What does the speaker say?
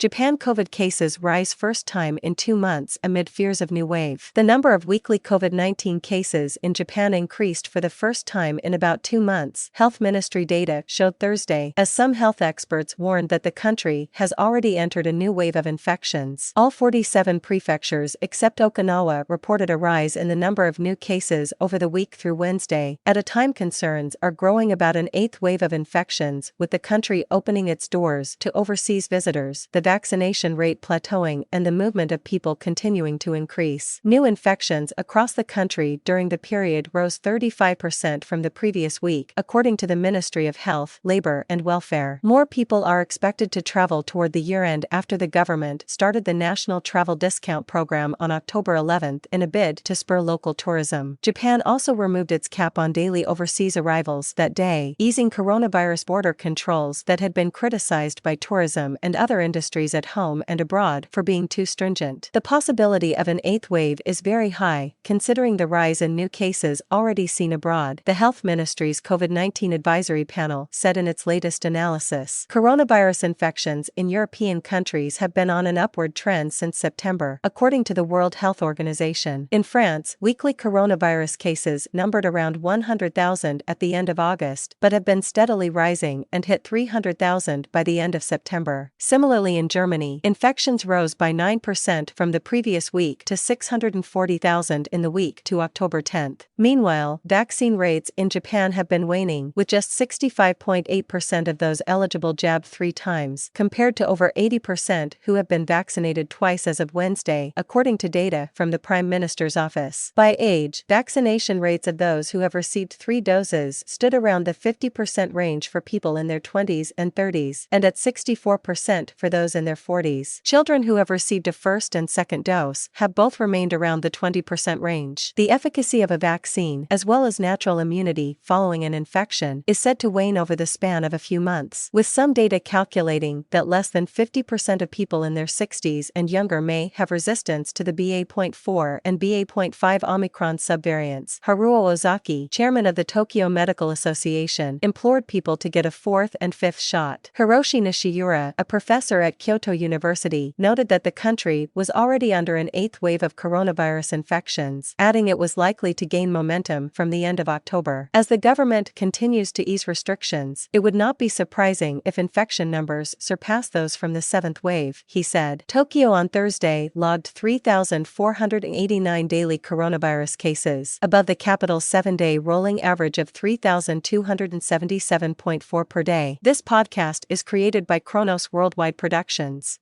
Japan COVID cases rise first time in 2 months amid fears of new wave. The number of weekly COVID-19 cases in Japan increased for the first time in about 2 months, Health Ministry data showed Thursday, as some health experts warned that the country has already entered a new wave of infections. All 47 prefectures except Okinawa reported a rise in the number of new cases over the week through Wednesday, at a time concerns are growing about an 8th wave of infections, with the country opening its doors to overseas visitors, the vaccination rate plateauing and the movement of people continuing to increase. New infections across the country during the period rose 35% from the previous week, according to the Ministry of Health, Labor and Welfare. More people are expected to travel toward the year-end after the government started the National Travel Discount Program on October 11 in a bid to spur local tourism. Japan also removed its cap on daily overseas arrivals that day, easing coronavirus border controls that had been criticized by tourism and other industries at home and abroad for being too stringent. The possibility of an 8th wave is very high, considering the rise in new cases already seen abroad, the Health Ministry's COVID-19 Advisory Panel said in its latest analysis. Coronavirus infections in European countries have been on an upward trend since September, according to the World Health Organization. In France, weekly coronavirus cases numbered around 100,000 at the end of August, but have been steadily rising and hit 300,000 by the end of September. Similarly, in Germany, infections rose by 9% from the previous week to 640,000 in the week to October 10. Meanwhile, vaccine rates in Japan have been waning, with just 65.8% of those eligible jabbed 3 times, compared to over 80% who have been vaccinated twice as of Wednesday, according to data from the Prime Minister's office. By age, vaccination rates of those who have received 3 doses stood around the 50% range for people in their 20s and 30s, and at 64% for those in their 40s. Children who have received a first and second dose have both remained around the 20% range. The efficacy of a vaccine, as well as natural immunity following an infection, is said to wane over the span of a few months, with some data calculating that less than 50% of people in their 60s and younger may have resistance to the BA.4 and BA.5 Omicron subvariants. Haruo Ozaki, chairman of the Tokyo Medical Association, implored people to get a 4th and 5th shot. Hiroshi Nishiura, a professor at Kyoto University, noted that the country was already under an 8th wave of coronavirus infections, adding it was likely to gain momentum from the end of October. As the government continues to ease restrictions, it would not be surprising if infection numbers surpass those from the 7th wave, he said. Tokyo on Thursday logged 3,489 daily coronavirus cases, above the capital's 7-day rolling average of 3,277.4 per day. This podcast is created by Kronos Worldwide Productions.